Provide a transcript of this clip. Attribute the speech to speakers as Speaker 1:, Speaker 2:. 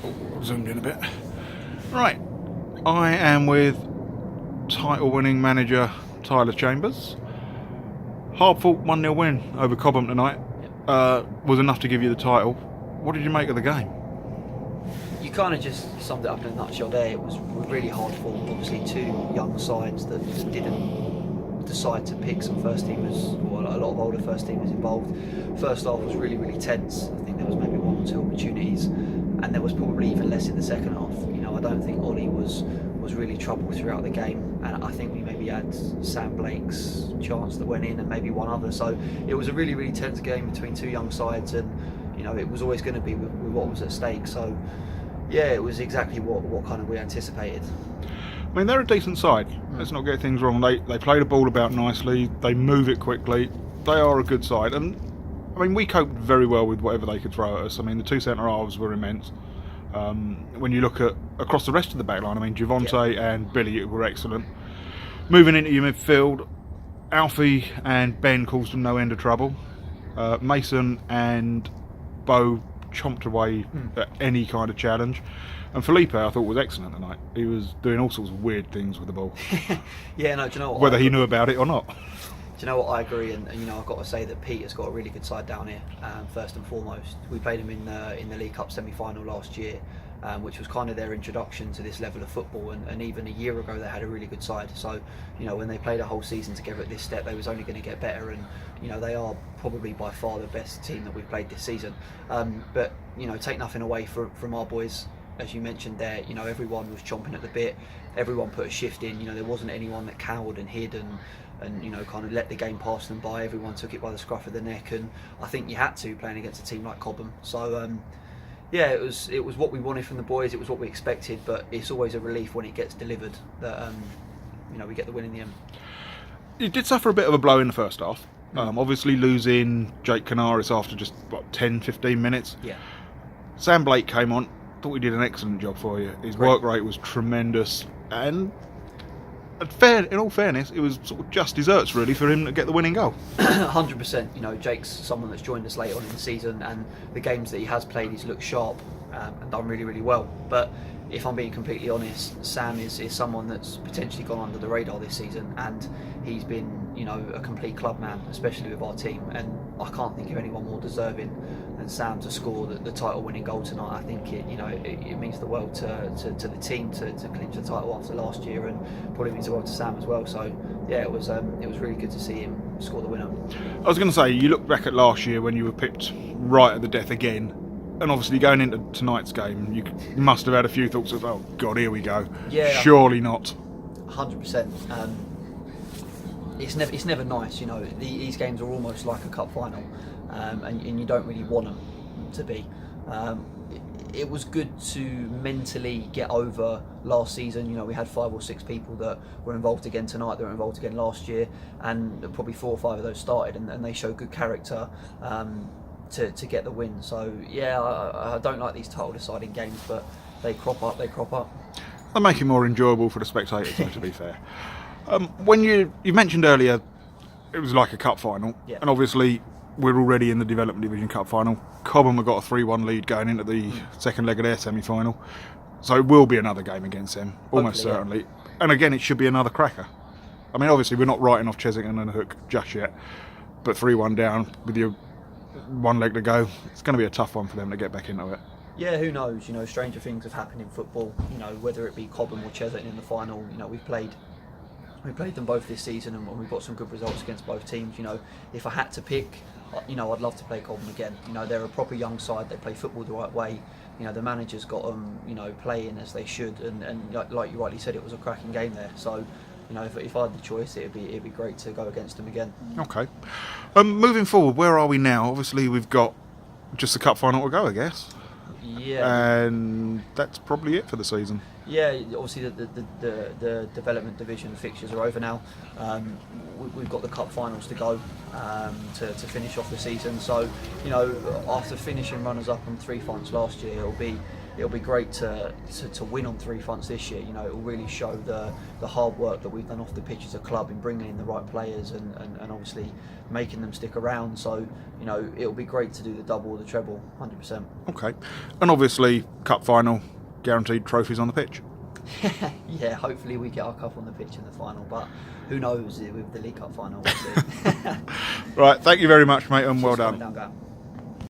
Speaker 1: Oh, zoomed in a bit. Right, I am with title-winning manager Tyler Chambers. Hard-fought 1-0 win over Cobham tonight was enough to give you the title. What did you make of the game?
Speaker 2: You kind of just summed it up in a nutshell there. It was really hard fought. Obviously, two young sides that just didn't decide to pick some first teamers, or a lot of older first teamers involved. First half was really, really tense. I think there was maybe one or two opportunities, and there was probably even less in the second half. I don't think Ollie was really troubled throughout the game, and I think we maybe had Sam Blake's chance that went in, and maybe one other. So it was a really, really tense game between two young sides, and it was always going to be with what was at stake. So yeah, it was exactly what kind of we anticipated.
Speaker 1: I mean, they're a decent side. Let's not get things wrong. They play the ball about nicely. They move it quickly. They are a good side, and I mean, we coped very well with whatever they could throw at us. I mean, the two centre halves were immense. When you look at across the rest of the back line, I mean, Javonte and Billy were excellent. Moving into your midfield, Alfie and Ben caused them no end of trouble. Mason and Bo chomped away at any kind of challenge. And Felipe, I thought, was excellent tonight. He was doing all sorts of weird things with the ball.
Speaker 2: Yeah, no, do you know what?
Speaker 1: Whether he knew about it or not.
Speaker 2: Do you know what? I agree, and I've got to say that Peter's got a really good side down here. First and foremost, we played him in the League Cup semi-final last year, which was kind of their introduction to this level of football. And even a year ago, they had a really good side. So when they played a whole season together at this step, they was only going to get better. And they are probably by far the best team that we've played this season. But take nothing away from our boys. As you mentioned there, everyone was chomping at the bit. Everyone put a shift in. There wasn't anyone that cowered and hid and kind of let the game pass them by. Everyone took it by the scruff of the neck, and I think you had to, playing against a team like Cobham. So yeah, it was what we wanted from the boys. It was what we expected, but it's always a relief when it gets delivered that we get the win in the end.
Speaker 1: You did suffer a bit of a blow in the first half. Obviously losing Jake Canaris after just 10-15 minutes.
Speaker 2: Yeah.
Speaker 1: Sam Blake came on. Thought he did an excellent job for you. His work rate was tremendous, and in all fairness, it was sort of just desserts really for him to get the winning goal.
Speaker 2: 100%. Jake's someone that's joined us late on in the season, and the games that he has played, he's looked sharp and done really, really well. But if I'm being completely honest, Sam is someone that's potentially gone under the radar this season, and he's been a complete club man, especially with our team. And I can't think of anyone more deserving than Sam to score the title-winning goal tonight. I think it means the world to the team to clinch the title after last year, and probably means the world to Sam as well. So yeah, it was really good to see him score the winner.
Speaker 1: I was going to say, you look back at last year when you were pipped right at the death again, and obviously going into tonight's game, you must have had a few thoughts of, oh God, here we go.
Speaker 2: Yeah,
Speaker 1: surely not.
Speaker 2: 100%. It's never nice. These games are almost like a cup final, and you don't really want them to be. It was good to mentally get over last season. We had 5 or 6 people that were involved again tonight, that were involved again last year, and probably 4 or 5 of those started, and they showed good character to get the win. So yeah, I don't like these title deciding games, but they crop up.
Speaker 1: They make it more enjoyable for the spectators, though, to be fair. When you mentioned earlier, it was like a cup final,
Speaker 2: yeah.
Speaker 1: And obviously we're already in the Development Division Cup final. Cobham have got a 3-1 lead going into the second leg of their semi-final, so it will be another game against them, almost certainly. Yeah. And again, it should be another cracker. I mean, obviously we're not writing off Chessington and Hook just yet, but 3-1 down with your 1 leg to go, it's going to be a tough one for them to get back into it.
Speaker 2: Yeah, who knows? Stranger things have happened in football. Whether it be Cobham or Chessington in the final. We've played them both this season, and we've got some good results against both teams. If I had to pick, I'd love to play Cobham again. They're a proper young side. They play football the right way. The manager's got them, playing as they should, and like you rightly said, it was a cracking game there. So, if I had the choice, it'd be great to go against them again. Okay.
Speaker 1: Moving forward, where are we now? Obviously, we've got just the cup final to go, I guess.
Speaker 2: Yeah.
Speaker 1: And that's probably it for the season.
Speaker 2: Yeah, obviously the development division fixtures are over now. We've got the cup finals to go to finish off the season. So, after finishing runners up on 3 fronts last year, it'll be it'll be great to win on three fronts this year. You know, it will really show the hard work that we've done off the pitch as a club in bringing in the right players and obviously making them stick around. So, you know, it'll be great to do the double or the treble, 100%.
Speaker 1: Okay, and obviously cup final, guaranteed trophies on the pitch.
Speaker 2: Yeah, hopefully we get our cup on the pitch in the final, but who knows with the League Cup final. We'll see.
Speaker 1: Right, thank you very much, mate, and well
Speaker 2: Just coming
Speaker 1: done.
Speaker 2: down, Gav.